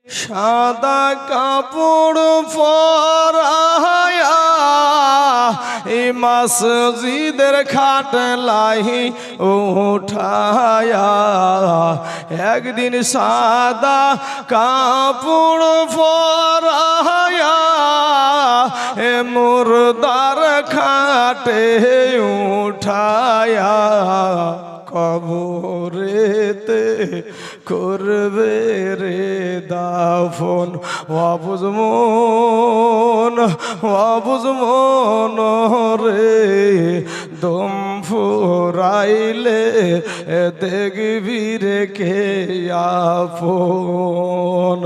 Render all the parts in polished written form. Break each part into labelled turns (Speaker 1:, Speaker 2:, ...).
Speaker 1: সাদা কাপড় পরায়া এই মসজিদের খাটলাই উঠায়া একদিন সাদা কাপড় পরায়া এ মুর্দার খাটে উঠায়া কবরেতে করবে রে দাফন অবুজ মন রে দম ফুরাইলে দেখবি রে কে আপন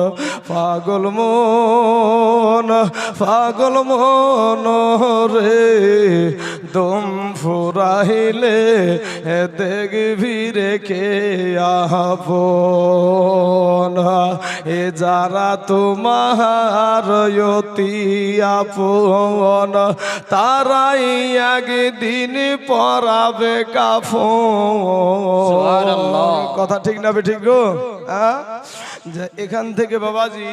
Speaker 1: পাগল মন রে দম ফুরাইলে দেখবি রে কে আপন এ যারা তোমার অতি আপন তারাই একদিন পরাবে কাফন। কথা ঠিক না ঠিক গো? এখান থেকে বাবাজি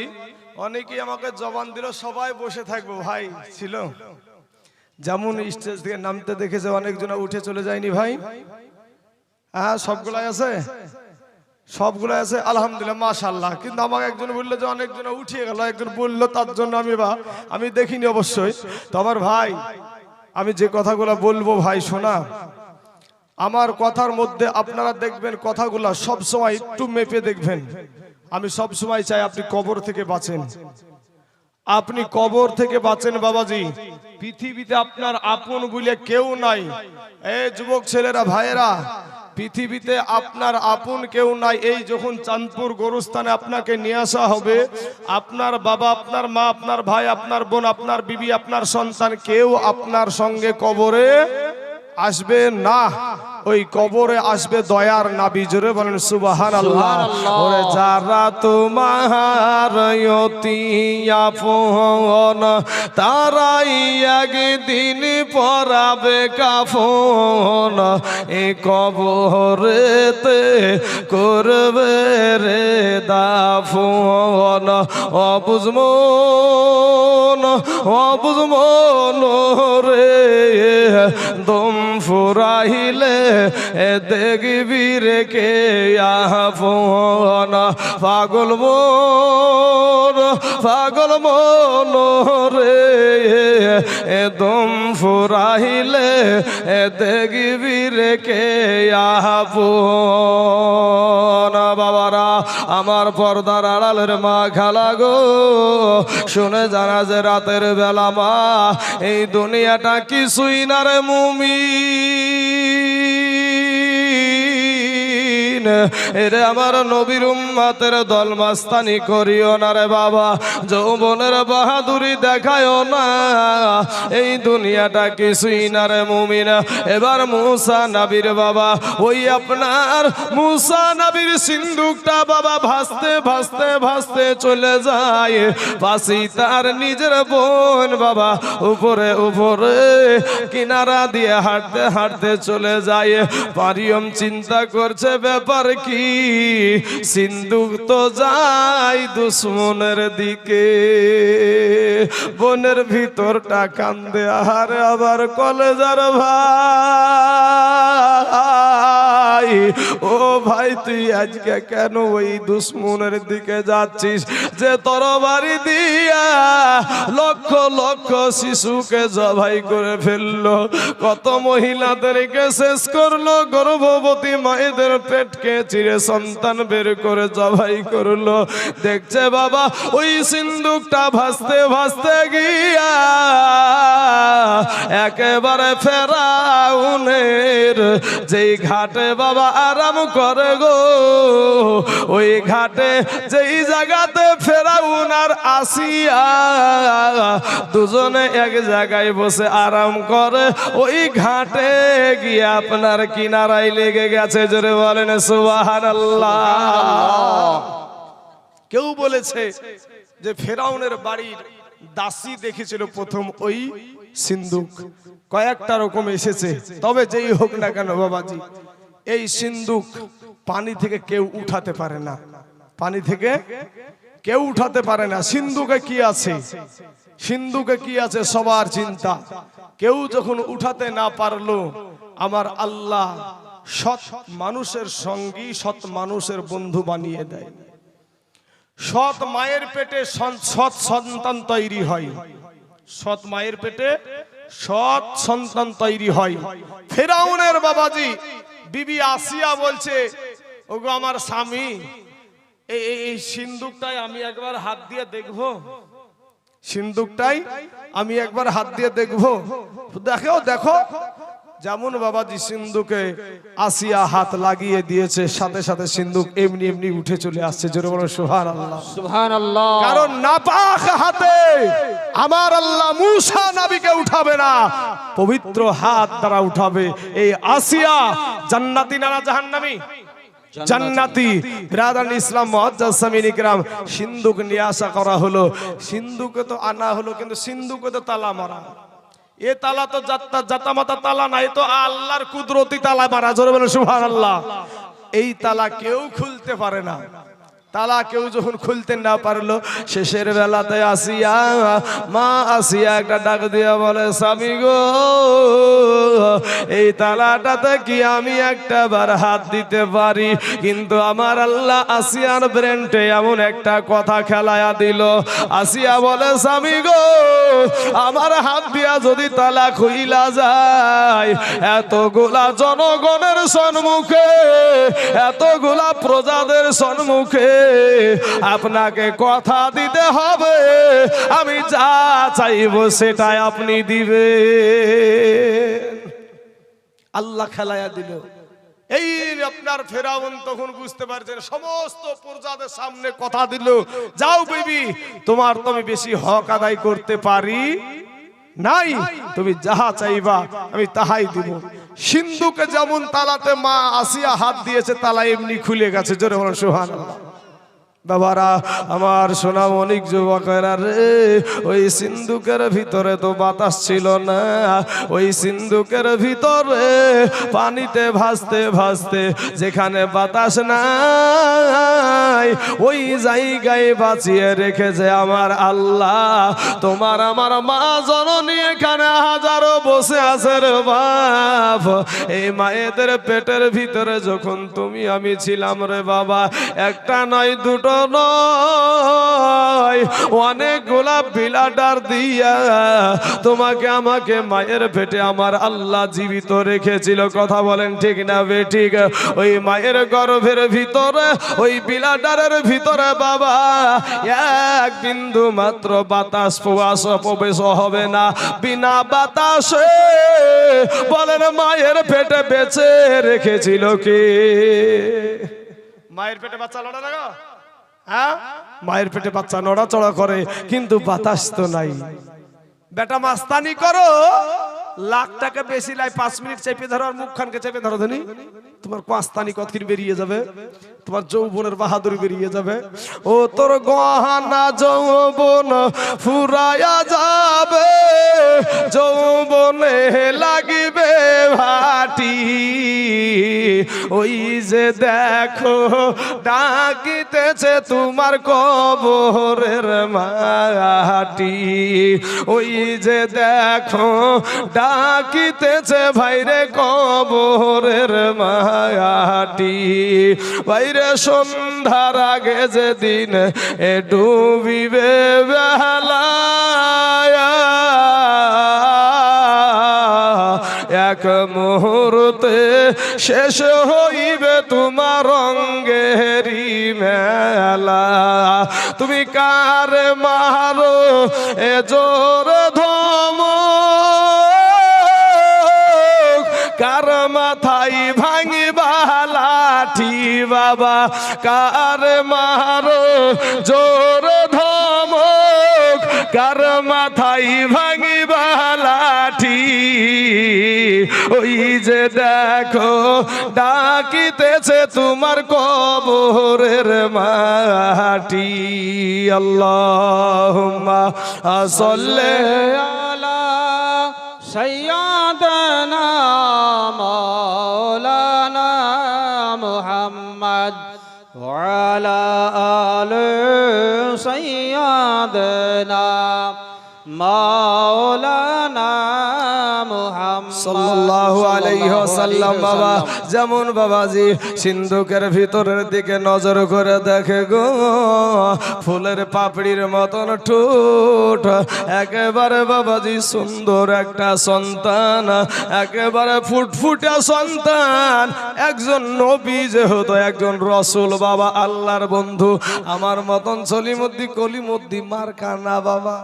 Speaker 1: অনেকেই আমাকে জবান দিল সবাই বসে থাকবো ভাই ছিল যেমন স্টেজ থেকে নামতে দেখেছে অনেকজন উঠে চলে যায়নি ভাই। হ্যাঁ সবগুলাই আছে আলহামদুলিল্লাহ মাশাআল্লাহ। কিন্তু আমাকে একজন বললো যে অনেকজন উঠিয়ে গেল, একজন বললো তার জন্য আমি দেখিনি অবশ্যই। তো আমার ভাই আমি যে কথাগুলো বলবো ভাই শোনা, আমার কথার মধ্যে আপনারা দেখবেন কথাগুলো সব সময় একটু মেপে দেখবেন। আমি সব সময় চাই আপনি কবর থেকে বাঁচেন, আপনি কবর থেকে বাঁচেন বাবাজি। পৃথিবীতে আপনার আপন বলে কেউ নাই। এই যুবক ছেলেরা ভাইয়েরা, পৃথিবীতে আপনার আপন কেউ নাই। এই যখন চাঁদপুর গোরস্থানে আপনাকে নিয়ে আসা হবে, আপনার বাবা, আপনার মা, আপনার ভাই, আপনার বোন, আপনার বিবি, আপনার সন্তান কেউ আপনার সঙ্গে কবরে আসবে না। ওই কবরে আসবে দয়ার নবী। জোরে বলেন সুবহানাল্লাহ। ওরে যারা তোমার অতি আপন তারাই একদিন পরাবে কাফন। এই কবরেতে করবে রে দাফন। অবুঝ মন রে দম ফুরাইলে দেখবি রে কে আপন। পাগল মন রে দম ফুরাইলে দেখবি রে কে আপন। বাবারা আমার পর্দার আড়ালের মা খালা গো, শুনে জানা যে রাতের বেলা মা এই দুনিয়াটা কিছুই না রে মুমিন। এরে আমার নবীর উম্মতের দল মাস্তানি করিও না রে বাবা, যৌবনের বাহাদুরি দেখায়ও না। এই দুনিয়াটা কিছুই না রে মুমিন। এবার মুসা নবীর বাবা, ওই আপনার মুসা নবীর সিন্দুকটা বাবা ভাসতে ভাসতে ভাসতে চলে যায়। পাশেই তার নিজের বোন বাবা উপরে উপরে কিনারা দিয়ে হাঁটতে হাঁটতে চলে যায়। মারিয়ম চিন্তা করছে ব্যাপার কি, সিন্দুক তো যায় দুশ্মনের দিকে। বোনের ভিতরটা কান্দে আর আবার কলেজার ভাই, ও ভাই তুই আজকে কেন ওই দুশ্মনের দিকে যাচ্ছিস যে তরবারি দিয়া লক্ষ লক্ষ শিশুকে জবাই করে ফেললো, কত মহিলাদেরকে শেষ করলো, গর্ভবতী মায়েদের পেটকে চিরে সন্তান বের করে জবাই করলো। দেখছে বাবা ওই সিন্দুকটা ভাসতে ভাসতে গিয়া একেবারে ফেরাউনের যেই ঘাটে বাবা আরাম করে গো, ওই ঘাটে যেই জায়গাতে ফেরাউন আর আসিয়া দুজনে এক জায়গায় বসে আরাম করে, ওই ঘাটে গিয়ে আপনার কিনারায় লেগে গেছে। জোরে বলেন সুবহানাল্লাহ। কেউ বলেছে যে ফেরাউনের বাড়ির দাসী দেখেছিল প্রথম ওই সিন্দুক, কয়েকটা রকম এসেছে। তবে যেই হোক না কেন বাবাজি, এই সিন্দুক পানি থেকে কেউ উঠাতে পারে না, পানি থেকে কেউ উঠাতে পারে না। সিন্ধুকে কি আছে, সিন্ধুকে কি আছে সবার চিন্তা। কেউ যখন উঠাতে না পারলো, আমার আল্লাহ সৎ মানুষের সঙ্গী, সৎ মানুষের বন্ধু বানিয়ে দেয়। সৎ মায়ের পেটে সৎ সন্তান তৈরি হয়, সৎ মায়ের পেটে সৎ সন্তান তৈরি হয়। ফেরাউনের বাবাজি বিবি আসিয়া বলছে, ওগো আমার স্বামী, এই সিন্দুকটাই আমি একবার হাত দিয়ে দেখবো, সিন্দুকটাই আমি একবার হাত দিয়ে দেখবো। দেখো দেখো, যেমন বাবাজি সিন্ধুকে আসিয়া হাত লাগিয়ে দিয়েছে, সাথে সাথে সিন্ধুক এমনি এমনি উঠে চলে আসছে। জোরে বলো সুবহানাল্লাহ, সুবহানাল্লাহ। কারণ নাপাক হাতে আমার আল্লাহ মূসা নবীকে উঠাবে না, পবিত্র হাত দ্বারা উঠাবে। এই আসিয়া জান্নাতি না জাহান্নামী? জান্নাতি। বিরাদান ইসলাম মুআজ্জাজ সামিন ইকরাম, সিন্ধুক নিয়ে আসা করা হলো, সিন্ধুকে তো আনা হলো, কিন্তু সিন্ধুকে তো তালা মারা। এ তালা তো জাতামাতা তালা না, এ তো আল্লাহর কুদরতি তালা মারা। জোরে বলেন সুবহানাল্লাহ। এই তালা কেউ খুলতে পারে না। তালা কেউ যখন খুলতে না পারলো, শেষের বেলাতে আসিয়া মা আসিয়া একটা ডাক দিয়া বলে, স্বামী গো, এই তালাটাতে কি আমি একটা বার হাত দিতে পারি? কিন্তু আমার আল্লাহ আসিয়ার ব্রেনটে এমন একটা কথা খেলায়া দিল। আসিয়া বলে, স্বামী গো, আমার হাত দিয়া যদি তালা খুইলা যায়, এতগুলা জনগণের সম্মুখে, এতগুলা প্রজাদের সম্মুখে আপনাকে কথা দিতে হবে, আমি যা চাইবো সেটাই আপনি দিবে। আল্লাহ খেলায়া দিল। এই আপনার ফেরাউন তখন বুঝতে পারছেন, সমস্ত প্রজাদের সামনে কথা দিল, যাও বিবি, তোমার তো আমি বেশি হক আদায় করতে পারি নাই, তুমি যাহা চাইবা আমি তাহাই দিব। সিন্ধুকে যেমন তালাতে মা আসিয়া হাত দিয়েছে, তালা এমনি খুলে গেছে। জোরে বলেন সুবহানাল্লাহ। বাবারা আমার, সোনা অনেক যুবকেরা রে, ওই সিন্ধুকের ভিতরে তো বাতাস ছিল না, ওই সিন্ধুকের ভিতরে পানিতে ভাসতে ভাসতে যেখানে বাতাস নাই, ওই জায়গায় বাঁচিয়ে রেখেছে আমার আল্লাহ। তোমার আমার মা জননী এখানে হাজারো বসে আছে রে বাপ। এই মায়েদের পেটের ভিতরে যখন তুমি আমি ছিলাম রে বাবা, একটা নয় দুটো নয়, অনেকগুলা বিলাডার দিয়া তোমাকে আমাকে মায়ের পেটে আমার আল্লাহ জীবিত রেখেছিল। কথা বলেন ঠিক না বেঠিক? ওই মায়ের গর্ভের ভিতরে, ওই বিলাডারের ভিতরে বাবা এক বিন্দু মাত্র বাতাস প্রবেশ হবে না। বিনা বাতাসে বলেন মায়ের পেটে বেঁচে রেখেছিল কে? মায়ের পেটে বাচ্চা লড়া লাগা, হ্যাঁ, মায়ের পেটে বাচ্চা নড়াচড়া করে, কিন্তু বাতাস তো নাই। বেটা মাস্তানি করো, লাখ টাকা বেশি লাই, 5 মিনিট চেপে ধরো আর মুখখানকে চেপে ধরো, ধনি তোমার পাঁচতানি কতকির বেরিয়ে যাবে, তোমার যৌবনের বাহাদুরি বেরিয়ে যাবে। ও তোর গহনা যৌবন ফুরায়া যাবে, যৌবনে লাগিবে ভাটি, ওই যে দেখো ডাকিতেছে তোমার কবরের মাটি, ওই যে দেখো ডাকিতেছে ভাইরে কবরের মাটি, ভাইরে সন্ধ্যার আগে যেদিন ডুবিবে বেলা, এক মুহূর্তে শেষ হইবে তোমার রঙ্গেরি মেলা। তুমি কার মারো এ জোর ধম, কার মাথায় ভাঙিবা লাঠি বাবা, কার মারো জোর ধমক, কার মাথায় ভাঙিবা লাঠি, ওই যে দেখো ডাকিতেছে তোমার কবরের মাটি। আল্লাহুম্মা সাল্লি আলা সাইয়্যিদানা মাওলানা মুহাম্মদ ওয়া আলা আলি
Speaker 2: سيدنا مولانا মুহাম্মদ
Speaker 1: সাল্লাল্লাহু আলাইহি ওয়াসাল্লাম। বাবা যেমন বাবাজি সিন্ধুকের ভিতরের দিকে নজর করে দেখে গো, ফুলের পাপড়ির মতন ঠোঁট, একেবারে বাবাজি সুন্দর একটা সন্তান, একেবারে ফুটফুটা সন্তান, একজন নবী যেহেতু একজন রসুল বাবা, আল্লাহর বন্ধু, আমার মতন সলিমুদ্দি কলিমুদ্দি মার্কা না বাবা,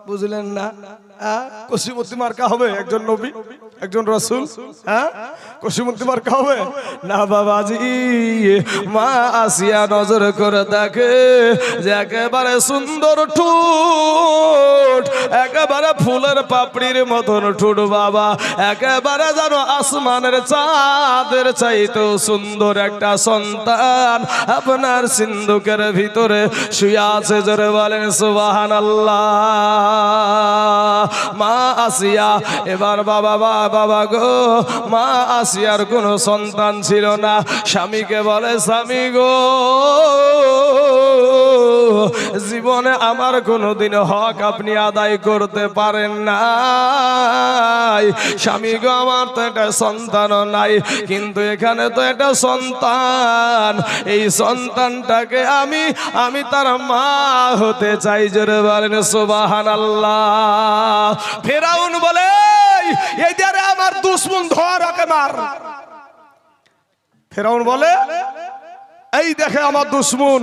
Speaker 1: বুঝলেন না? কসিমুদ্দি মার্কা হবে একজন নবী একজন রসুল? কসিমুদ্দি মার্কা হবে না বাবাজি। মা আসিয়া নজর করে দেখে যে একেবারে সুন্দর ঠোঁট, একেবারে ফুলের পাপড়ির মতন ঠোঁট বাবা, একেবারে যেন আসমানের চাঁদের চাইতেও সুন্দর একটা সন্তান আপনার সিন্ধুকের ভিতরে শুয়ে আছে। জোরে বলেন সুবহানাল্লাহ। মা আসিয়া এবার বাবা বাবা গো, মা আসিয়ার কোনো সন্তান ছিল না। স্বামীকে বলে, স্বামী গো, জীবনে আমার কোনোদিন হক আপনি আদায় করতে পারেন নাই। স্বামী গো, আমার তো একটা সন্তানও নাই, কিন্তু এখানে তো একটা সন্তান, এই সন্তানটাকে আমি তার মা হতে চাই। জোরে বলেন সুবহানাল্লাহ। ফেরাউন বলে, এই দারে আমার দুশমন, ধর ওকে মার। ফেরাউন বলে, এই দেখে আমার দুশমন,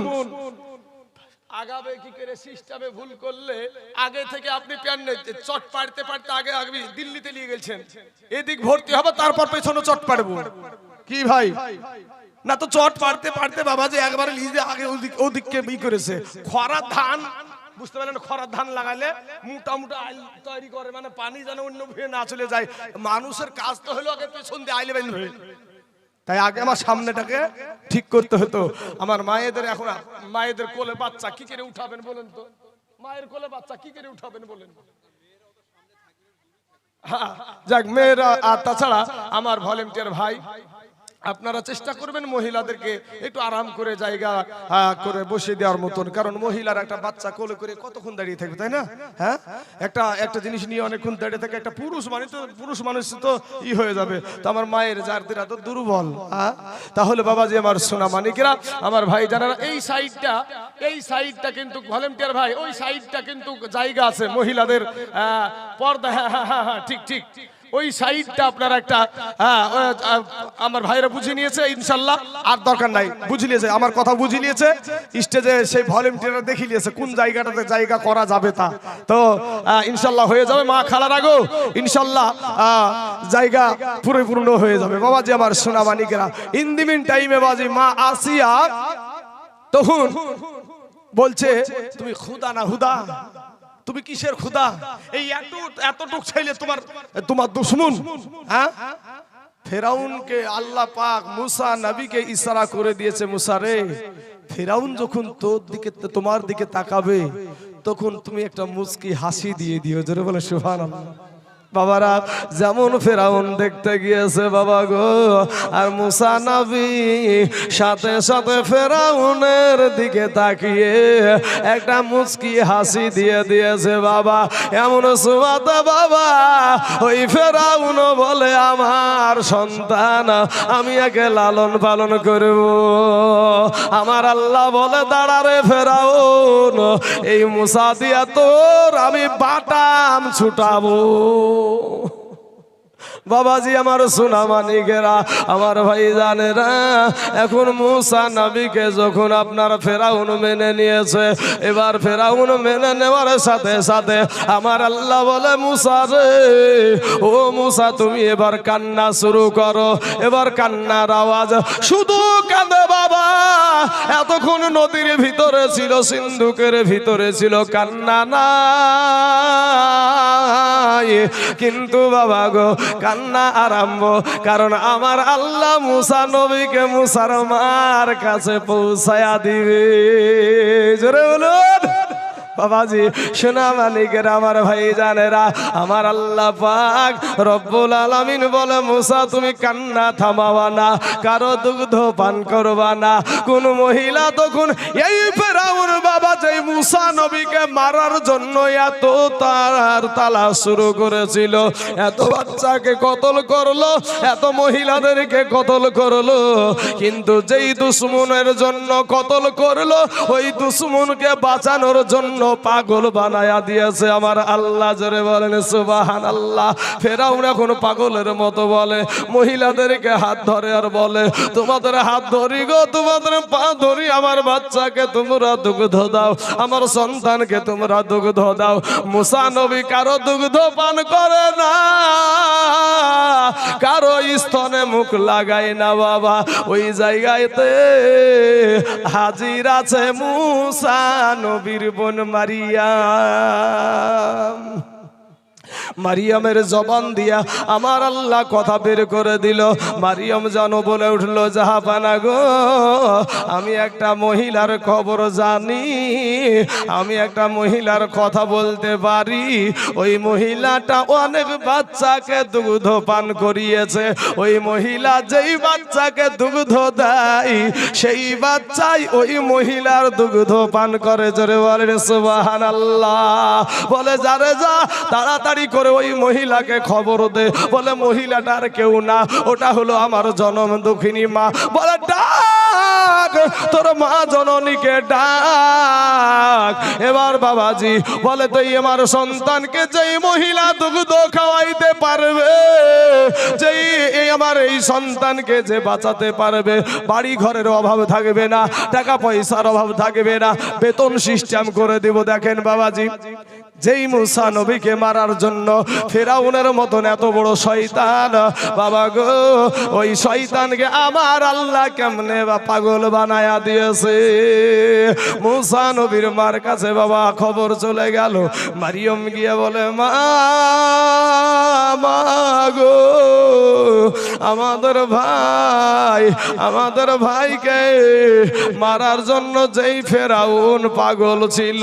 Speaker 1: আগাবে কি করে সিস্টেমে ভুল করলে আগে থেকে আপনি প্যান চট পাড়তে পাড়তে আগে দিল্লিতে নিয়ে গেছেন, এদিক ভর্তি হবে তারপর পেছনে চট পাড়বো কি ভাই? না তো চট পাড়তে পাড়তে বাবা যে একবারে লিজে আগে ওদিককে বি করেছে। খরা ধান, বুঝতে পারলেন? খরা ধান লাগালে মোটা মোটা আইল তৈরি করে, মানে পানি যেন অন্য ভুয়ে না চলে যায়। মানুষের কাজ তো হলো আগে পেছন দিয়ে আইলে বেঁধে, তাই আগে আমার সামনেটাকে ঠিক করতে হতো। আমার মায়েদের এখন মায়েদের কোলে বাচ্চা কি করে উঠাবেন বলেন তো? মায়ের কোলে বাচ্চা কি করে উঠাবেন বলেন? যাক মেয়েরা, আর তাছাড়া আমার ভলেন্টিয়ার ভাই, আপনারা চেষ্টা করবেন মহিলাদেরকে একটু আরাম করে জায়গা করে বসে দেওয়ার মতন, কারণ মহিলার একটা বাচ্চা কোলে করে কতক্ষণ দাঁড়িয়ে থাকবে, তাই না? হ্যাঁ, একটা জিনিস নিয়ে অনেকক্ষণ দাঁড়িয়ে থাকে। একটা পুরুষ মানুষ তো হয়ে যাবে। তো আমার মায়ের জারদিরা তো দুর্বল। তাহলে বাবাজি আমার সোনা মানিকেরা, আমার ভাই জানারা, এই সাইডটা কিন্তু ভলেন্টিয়ার ভাই, ওই সাইডটা কিন্তু জায়গা আছে মহিলাদের পর্দা। হ্যাঁ ঠিক ওই সাইডটা আপনার একটা আমার ভাইরা বুঝে নিয়েছে ইনশাল্লাহ, আর দরকার নাই, বুঝে নিয়েছে আমার কথা, বুঝে নিয়েছে। স্টেজে সেই ভলেন্টিয়ার দেখিয়ে নিয়েছে কোন জায়গাটাতে জায়গা করা যাবে, তা তো ইনশাল্লাহ হয়ে যাবে। মা খালার আগেও ইনশাল্লাহ জায়গা পরিপূর্ণ হয়ে যাবে বাবাজি আমার সোনা মানিকেরা। ইন দি মিন টাইমে বাজি মা আসিয়া তখন বলছে, তুমি খুদা না হুদা? তুমি কিসের খুদা? এই এতটুক ছেলে তোমার দুশমন? হ্যাঁ, ফেরাউনকে আল্লাহ পাক মুসা নবীকে ইশারা করে দিয়েছে, মুসা রে, ফেরাউন যখন তোমার দিকে তাকাবে তখন তুমি একটা মুচকি হাসি দিয়ে দিও। জোরে বলে সুবহানাল্লাহ। বাবারা যেমন ফেরাউন দেখতে গিয়েছে বাবা গো, আর মুসা নবী সাথে সাথে ফেরাউনের দিকে তাকিয়ে একটা মুচকি হাসি দিয়ে দিয়েছে বাবা। এমন সুমাতে বাবা ওই ফেরাউন বলে, আমার সন্তান, আমি একে লালন পালন করব। আমার আল্লাহ বলে, দাঁড়া রে ফেরাউন, এই মুসা দিয়া তোর আমি বাটাম ছুটাবো। বাবাজি আমার সোনা মানিকেরা, আমার ভাই জানেরা, এখন মুসা নবীকে যখন আপনার ফেরাউন মেনে নিয়েছে, এবার ফেরাউন মেনে নেওয়ার সাথে সাথে আমার আল্লাহ বলে, মুসা রে, ও মুসা, তুমি এবার কান্না শুরু করো। এবার কান্নার আওয়াজ, শুধু কাঁদে বাবা। এতক্ষণ নদীর ভিতরে ছিল, সিন্ধুকের ভিতরে ছিল, কান্না নাই, কিন্তু বাবা গো কান্না আরম্ভ, কারণ আমার আল্লাহ মুসা নবীকে মুসার মার কাছে পৌঁছায়া দিবে। জোরে বলুন বাবাজি সোনা মানিকের, আমার ভাই জানেরা, আমার আল্লাহ পাক রব্বুল আলামিন বলে, মুসা তুমি কান্না থামাবা না, কারো দুগ্ধ পান করবা না। কোন মহিলা তখন এই ফেরাউন বাবা যেই মুসা নবীকে মারার জন্য এত তালা শুরু করেছিল, এত বাচ্চাকে কতল করলো, এত মহিলাদেরকে কতল করলো, কিন্তু যেই দুশ্মনের জন্য কতল করলো ওই দুশ্মনকে বাঁচানোর জন্য পাগল বানায়া দিয়েছে আমার আল্লাহ। জোরে বলেন সুবহানাল্লাহ। ফেরাউন এখন পাগলের মতো বলে, মহিলাদেরকে হাত ধরে আর বলে, তোমাদের হাত ধরি গো, তোমাদের পা ধরি, আমার বাচ্চাকে তোমরা দুগ্ধ দাও, আমার সন্তানকে তোমরা দুগ্ধ দাও। মুসা নবী কারো দুগ্ধ পান করে না, কারো স্তনে মুখ লাগায় না বাবা। ওই জায়গাতে হাজির আছে মুসা নবীর বোন মারিয়াম। মারিয়ামের জবান দিয়া আমার আল্লাহ কথা বের করে দিল। মারিয়াম জানো বলে উঠলো, জাহাপানা গো, আমি একটা মহিলার খবর জানি, আমি একটা মহিলার কথা বলতে পারি। ওই মহিলাটা অনেক বাচ্চাকে দুগ্ধ পান করিয়েছে। ওই মহিলা যেই বাচ্চাকে দুগ্ধ দেয় সেই বাচ্চাই ওই মহিলার দুগ্ধ পান করে। জোরে বলেন সুবহানাল্লাহ। বলে যারে যা তাড়াতাড়ি করে ওই মহিলাকে খবর দে। বলে মহিলাটার কেউ না, ওটা হলো আমার জনম দুঃখিনী মা। বলে ডাক তোর মা জননীকে ডাক। এবার বাবাজি বলে, তুই আমার সন্তানকে যেই মহিলা দুগ্ধ খাওয়াইতে পারবে, যেই আমার এই সন্তানকে যে বাঁচাতে পারবে, বাড়ি ঘরের অভাব থাকবে না, টাকা পয়সার অভাব থাকবে না, বেতন সিস্টেম করে দেব। দেখেন বাবাজি, যেই মুসা নবীকে মারার জন্য ফেরাউনের মতন এত বড় শয়তান বাবা গো, ওই শয়তানকে আমার আল্লাহ কেমনে বা পাগল বানায়া দিয়েছে। মুসা নবীর মার কাছে বাবা খবর চলে গেল। মারিয়ম গিয়ে বলে, মা গো, আমাদের ভাইকে মারার জন্য যেই ফেরাউন পাগল ছিল,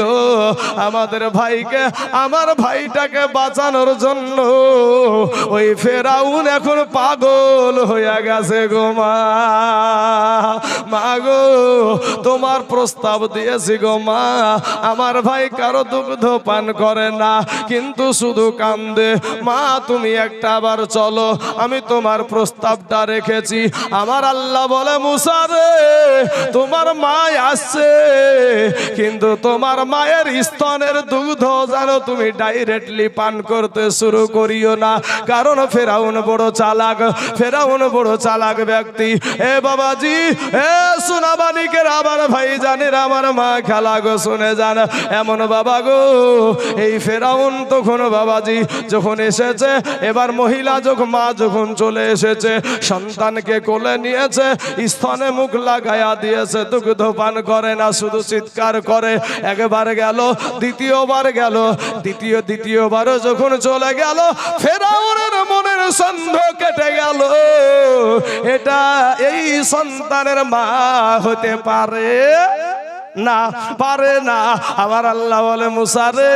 Speaker 1: আমাদের ভাইকে, আমার ভাইটাকে বাঁচানোর জন্য ওই ফেরাউন এখন পাগল হয়ে গেছে গো মা গো, তোমার প্রস্তাব দিয়েছি গো মা, আমার ভাই কারো দুগ্ধ পান করে না, কিন্তু শুধু কান্দে। মা তুমি একটা আবার চলো, আমি তোমার প্রস্তাবটা রেখেছি। আমার আল্লাহ বলে, মুসা রে, তোমার মা আসছে, কিন্তু তোমার মায়ের স্তনের দুগ্ধ জানো তুমি ডাইরেক্টলি পান করতে শুরু করিও না, কারণ ফেরাউন বড় চালাক, ফেরাউন বড় চালাক ব্যক্তি। এ বাবাজি, এ সোনাবানিকের আমার ভাই জানের আমার মা খেলা গো, শুনে যান। এমন বাবা গো, এই ফেরাউন তখন বাবাজি যখন এসেছে, এবার মহিলা যখন মা যখন চলে এসেছে, সন্তানকে কোলে নিয়েছে, স্তনে মুখ লাগায়া দিয়েছে, দুগ্ধ পান করে না, শুধু চিৎকার করে। একবার গেল, দ্বিতীয়বার গেল, দ্বিতীয়বারও যখন চলে গেল, ফেরাউনের মনের সন্দেহ কেটে গেল, এটা এই সন্তানের মা হতে পারে না, পারে না। আমার আল্লাহ বলে, মুসা রে,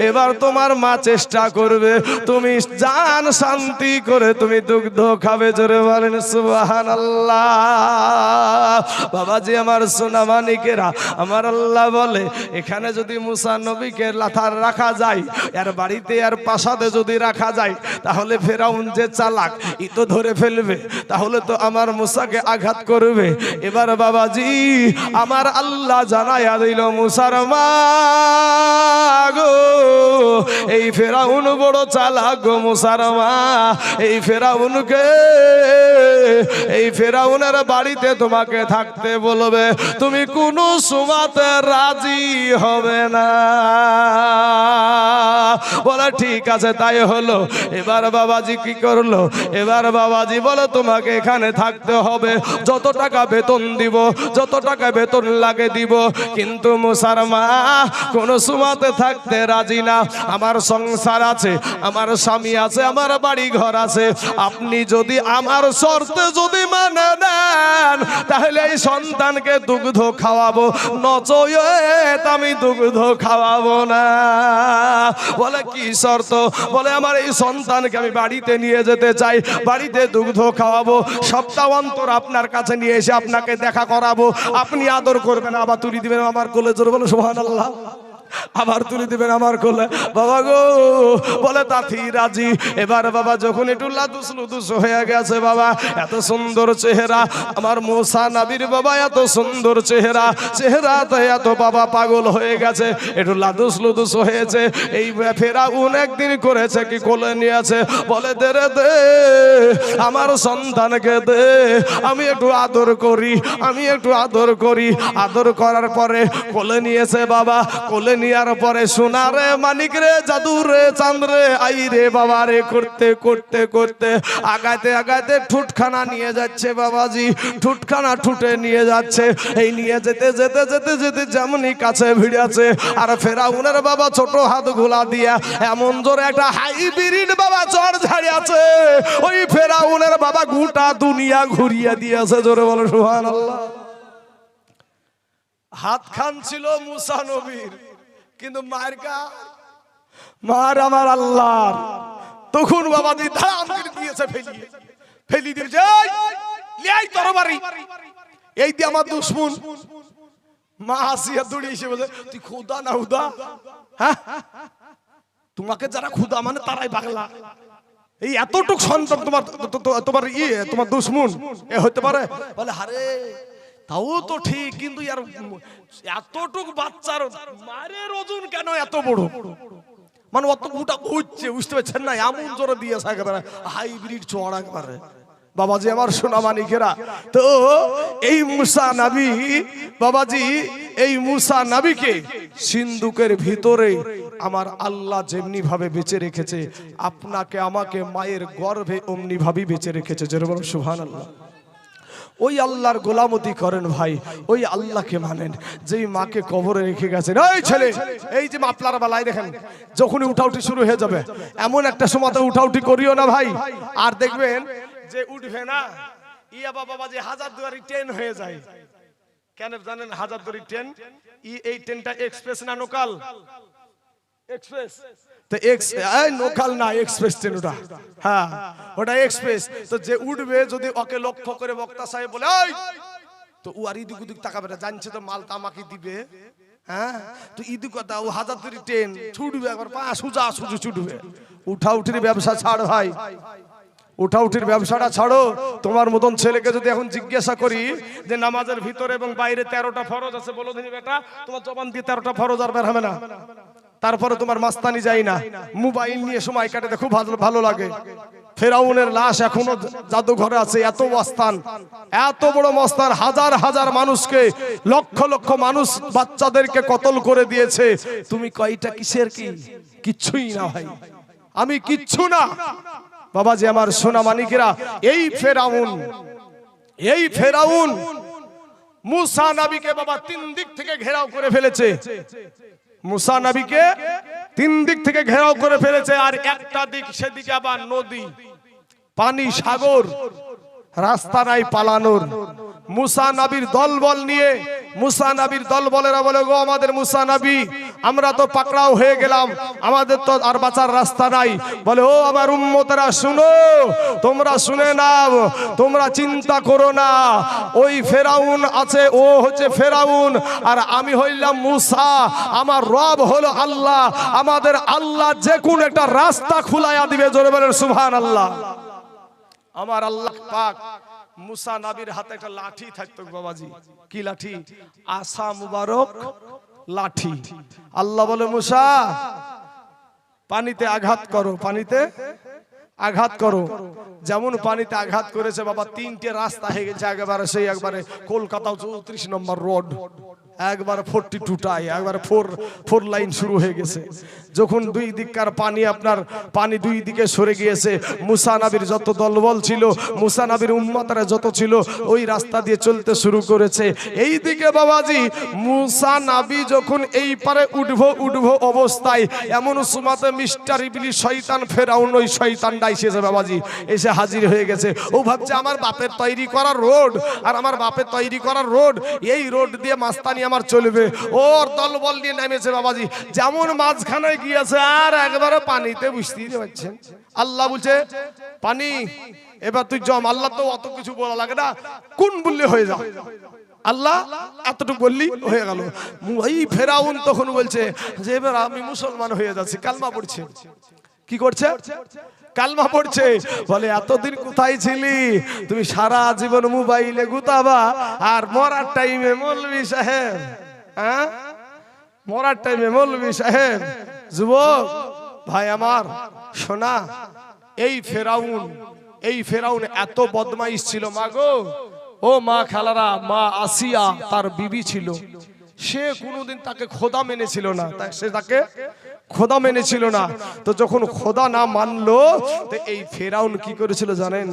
Speaker 1: এবার তোমার মা চেষ্টা করবে, তুমি জান শান্তি করে তুমি দুগ্ধ খাবে। জোরে বলেন সুবহানাল্লাহ। বাবাজি আমার সোনা মানিকেরা, আমার আল্লাহ বলে, এখানে যদি মুসা নবীকে লাথার রাখা যায়, এর বাড়িতে আর প্রাসাদে যদি রাখা যায়, তাহলে ফেরাউন যে চালাক, ই তো ধরে ফেলবে, তাহলে তো আমার মুসাকে আঘাত করবে। এবার বাবাজি আমার আল্লাহ জানায়া দিল, মুসার মা গো, এই ফেরাউন বড় চালাক গো মুসার মা, এই ফেরাউনকে, এই ফেরাউনের বাড়িতে তোমাকে থাকতে বলবে, তুমি কোনো সুমাতে রাজি হবে না। বলে ঠিক আছে, তাই হলো। এবার বাবাজি কি করলো? এবার বাবাজি বলে, তোমাকে এখানে থাকতে হবে, যত টাকা বেতন দিব, যত টাকা বেতন লাগে দিব, কিন্তু মুসার মা কোনো সুমাতে থাকতে রাজি না। আমার সংসার আছে, আমার স্বামী আছে, আমার বাড়ি ঘর আছে, আপনি যদি আমার শর্তে যদি মানে নেন, তাহলে এই সন্তানকে দুগ্ধ খাওয়াবো, নচয়েত আমি দুগ্ধ খাওয়াবো না। বলে কি শর্ত, বলে আমার এই সন্তানকে আমি বাড়িতে নিয়ে যেতে চাই, বাড়িতে দুগ্ধ খাওয়াবো, সপ্তাহ অন্তর আপনার কাছে নিয়ে এসে আপনাকে দেখা করাবো, আপনি আদর করবেন, আবার তুলি দিবেন আমার কোলে, জোরে বলো সুবহানাল্লাহ, আবার তুলে দিবেন আমার কোলে। বাবা গো, বলে তাথি রাজি। এবার বাবা যখন একটু লাদুস লুদুস হয়ে গেছে, বাবা এত সুন্দর চেহারা আমার মুসা নবীর, বাবা এত সুন্দর চেহারা, চেহারাতে এত বাবা পাগল হয়ে গেছে, একটু লাদুস লুদুস হয়েছে। এই ফেরাউন একদিন করেছে কি, কোলে নিয়েছে, বলে দে রে দে, আমার সন্তানকে দে, আমি একটু আদর করি, আমি একটু আদর করি। আদর করার পরে কোলে নিয়েছে বাবা, কোলে নেওয়ার পরে সোনা রে মানিক রে জাদু রে চাঁদ রে আই রে বাবা রে করতে করতে করতে আগাইতে আগাইতে ঠুটখানা নিয়ে যাচ্ছে বাবাজি, ঠুটখানা ঠুটে নিয়ে যাচ্ছে। এই নিয়ে যেতে যেতে যেতে যেতে যেমনই কাছে ভিড়েছে, আর ফেরাউনের বাবা ছোট হাত গোলা দিয়া এমন জোরে একটা হাইব্রিড বাবা চড় ঝাড়িয়েছে, ওই ফেরাউনের বাবা গোটা দুনিয়া ঘুরিয়ে দিয়েছে, জোরে বলো সুবহানাল্লাহ। হাত খান ছিল মুসা নবীর, কিন্তু মায়ের মার আমার আল্লাহর। তখন বাবা ধাম দিয়েছে, ফেলি দিয়েছে, এই তরবারি, এই দিয়ে আমার দুশ্মন। মা হাসিয়া দৌড়িয়ে এসে বলে, তুই খুদা না হুদা? হ্যাঁ, তোমাকে যারা খুদা মানে তারাই পাগলা। এই এতটুক সন্তান তোমার তোমার তোমার দুশ্মন এ হতে পারে? বলে হারে তাও তো ঠিক, কিন্তু ইয়ার এতটুক বাচ্চার মায়ের ওজন কেন এত বড়? মানে অত গোটা ঘুরছে, বুঝতে পারছেন না? এমন জোরে দিয়েছে একেবারে হাইব্রিড চড় একেবারে। বাবাজি আমার সোনা মানিকেরা, তো এই মুসা নবী বাবাজি, এই মুসা নবীকে সিন্ধুকের ভিতরে আমার আল্লাহ যেমনি ভাবে বেঁচে রেখেছে, আপনাকে আমাকে মায়ের গর্ভে অমনি ভাবেই বেঁচে রেখেছে, যেরকম সুবহানাল্লাহ। ওই আল্লাহর গোলামতি করেন ভাই, ওই আল্লাহকে মানেন, যেই মাকে কবরে রেখে গেছেন। এই ছেলে, এই যে মাপলার বেলায় দেখেন যখনই উঠাউঠি শুরু হয়ে যাবে, এমন একটা সময়তে উঠাউঠি করিও না ভাই। আর দেখবেন যে উঠবে না, ইয়া বাবা যে হাজারদুয়ারি ট্রেন হয়ে যায়। কেন জানেন হাজারদুয়ারি ট্রেন? এই ট্রেনটা এক্সপ্রেস না লোকাল? এক্সপ্রেস। তো লোকাল না, এক্সপ্রেস ট্রেন ওটা। হ্যাঁ, ওটা এক্সপ্রেস। তো যে উঠবে যদি ওকে লক্ষ্য করে বক্তা সাহেব বলে এই, তো ও আর ইদিক উদিক তাকাবে না, জানছে তো মালটা আমাকে দিবে। হ্যাঁ, তো ইদি কথা, ও হাজারদুয়ারি ট্রেন ছুটবে, একবার পা সুজা সুজু ছুটবে। উঠাউঠির ব্যবসা ছাড় ভাই, উঠাউঠির ব্যবসাটা ছাড়ো। তোমার মতন ছেলেকে যদি এখন জিজ্ঞাসা করি যে নামাজের ভিতরে এবং বাইরে 13টা ফরজ আছে, বলো দিনি বেটা, তোমার জবান দিয়ে 13টা ফরজ আর বের হবে না। তারপরে তোমার মাস্তানি যায় না, মোবাইল নিয়ে সময় কাটাতে খুব ভালো লাগে। ফেরাউনের লাশ এখনো জাদুঘরে আছে, এত মস্তান, এত বড় মস্তান, হাজার হাজার মানুষকে, লক্ষ লক্ষ মানুষ বাচ্চাদেরকে কতল করে দিয়েছে। তুমি কয়টা কিসের কি? কিচ্ছুই না ভাই, আমি কিচ্ছু না। বাবাজি আমার সোনা মানিকেরা, এই ফেরাউন মুসা নবীকে বাবা 3 দিক থেকে ঘেরাও করে ফেলেছে। মুসা নবীকে 3 দিক থেকে ঘেরাও করে ফেলেছে, আর একটা দিক সেদিকে আবার নদী, পানি, সাগর, রাস্তা নাই পালানোর। মুসা নবীর দলবল নিয়ে, মুসা নবীর দলবলেরা বলে, গো আমাদের মুসা নবী, আমরা তো পাকড়াও হয়ে গেলাম, আমাদের তো আর বাঁচার রাস্তা নাই। বলে, ও আমার উম্মতেরা শুনো, তোমরা শুনে নাও, তোমরা চিন্তা করো না। ওই ফেরাউন আছে, ও হচ্ছে ফেরাউন, আর আমি হইলাম মুসা, আমার রব হলো আল্লাহ। আমাদের আল্লাহ যে কোন একটা রাস্তা খুলাইয়া দিবে, জোরে বলেন সুবহানাল্লাহ। আমার আল্লাহ পাক মুসা নবীর হাতে একটা লাঠি থাকতো বাবাজি। কি লাঠি? আসা মুবারক লাঠি। আল্লাহ বলে, মুসা পানিতে আঘাত করো, পানিতে আঘাত করো। যেমন পানিতে আঘাত করেছে বাবা, 3টে রাস্তা হয়ে গেছে একেবারে, সেই একবারে কলকাতা 34 নম্বর রোড, একবার 42টায় একবার 4 লাইন শুরু হয়ে গেছে। যখন দুই দিককার পানি, আপনার পানি দুই দিকে সরে গিয়েছে, মুসা নবীর যত দলবল ছিল, মুসা নবীর উম্মতরা যত ছিল, ওই রাস্তা দিয়ে চলতে শুরু করেছে। এই দিকে বাবাজি মুসা নবী যখন এই পারে উঠবো অবস্থায়, এমন সুমাতে মিস্টার ইবলিস শয়তান ফেরাউন, ওই শয়তানটা এসেছে বাবাজি, এসে হাজির হয়ে গেছে। ও ভাবছে আমার বাপের তৈরি করা রোড, আর আমার বাপের তৈরি করা রোড, এই রোড দিয়ে মাস্তানি আমার চলবে। ওর দলবল নিয়ে নেমেছে বাবাজি, যেমন মাঝখানে গিয়েছে আর একবারে পানিতে, বুঝতেই পারছেন। আল্লাহ বলছে পানি এবার তুই জম। আল্লাহ তো অত কিছু বলা লাগে না, কোন বললে হয়ে যা, আল্লাহ এতটুকু বললি হয়ে গেল। এই ফেরাউন তখন বলছে যে এবার আমি মুসলমান হয়ে যাচ্ছি, কালমা পড়ছে। কি করছে? কালমা পড়ছে। বলে এতদিন কোথায় ছিলি তুমি? সারা জীবন মোবাইলে গুতাবা আর মরার টাইমে মৌলভী সাহেব, হ্যাঁ মরার টাইমে মৌলভী সাহেব। যুবক ভাই আমার শোনা, এই ফেরাউন এত বদমাইশ ছিল মা গো। ও মা খালারা, মা আসিয়া তার বিবি ছিল, সে কোনোদিন তাকে খোদা মেনেছিল না, সে তাকে খোদা মেনেছিল না। তো যখন খোদা না মানলো, তো এই ফেরাউন কি করেছিল জানেন?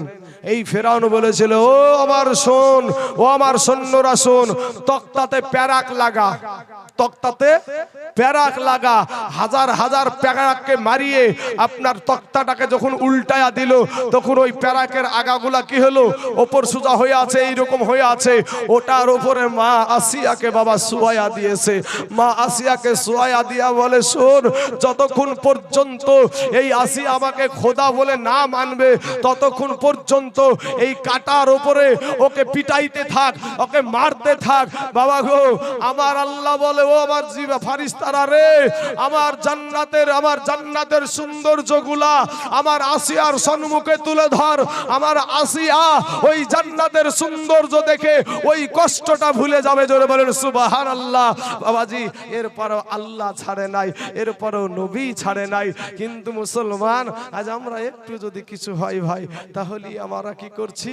Speaker 1: এই ফেরাউন বলেছিল ও আমার শোন, ও আমার সৈন্যরা শোন, তক্তাতে প্যারাক লাগা, তক্তাতে প্যারাক লাগা। হাজার হাজার প্যারাককে মারিয়ে আপনার তক্তাটাকে যখন উল্টায়া দিল, তখন ওই প্যারাকের আগাগুলা কি হলো? ওপর সোজা হয়ে আছে, এইরকম হয়ে আছে। ওটার উপরে মা আসিয়াকে বাবা শুয়ায়া দিয়েছে। মা আসিয়াকে শুয়ায়া দিয়া বলে শোন, যতক্ষণ পর্যন্ত এই আসিয়া আমাকে খোদা বলে না মানবে, ততক্ষণ পর্যন্ত এই কাটার উপরে ওকে পিটাইতে থাক, ওকে মারতে থাক। বাবা গো, আমার আল্লাহ বলে ও আমার জিবা ফারিস্তারা রে, আমার জান্নাতের সৌন্দর্যগুলা আমার আসিয়ার সম্মুখে তুলে ধর। আমার আসিয়া ওই জান্নাতের সৌন্দর্য দেখে ওই কষ্টটা ভুলে যাবে। জোরে বলেন সুবহানাল্লাহ। বাবাজি, এরপরও আল্লাহ ছাড়ে নাই, এরপরও নবী ছাড়ে নাই। কিন্তু মুসলমান আজ আমরা একটু যদি কিছু হয় ভাই, তাহলে আমরা কি করছি?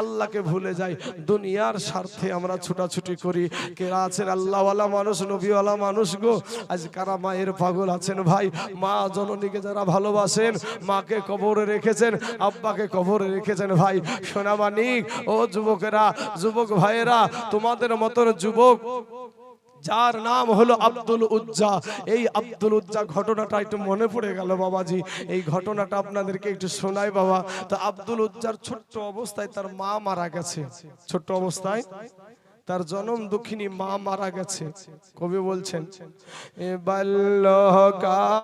Speaker 1: আল্লাহকে ভুলে যাই, দুনিয়ার স্বার্থে আমরা ছুটাছুটি করি। কে আছেন আল্লাহওয়ালা মানুষ, নবীওয়ালা মানুষ গো? আজ কারা মায়ের পাগল আছেন ভাই? মা জননীকে যারা ভালোবাসেন, মাকে কবরে রেখেছেন, আব্বাকে কবরে রেখেছেন ভাই। সোনামানিক ও যুবকেরা, যুবক ভাইয়েরা, তোমাদের মতন যুবক যার নাম হলো আব্দুল উজ্জা, এই আব্দুল উজ্জা ঘটনাটা একটু মনে পড়ে গেল বাবাজি। এই ঘটনাটা আপনাদেরকে একটু শোনাই বাবা। তো আব্দুল উজ্জার ছোট্ট অবস্থায় তার মা মারা গেছে, ছোট্ট অবস্থায় তার জনম দুঃখিনী মা মারা গেছে। কবি বলছেন এ বাল্যকা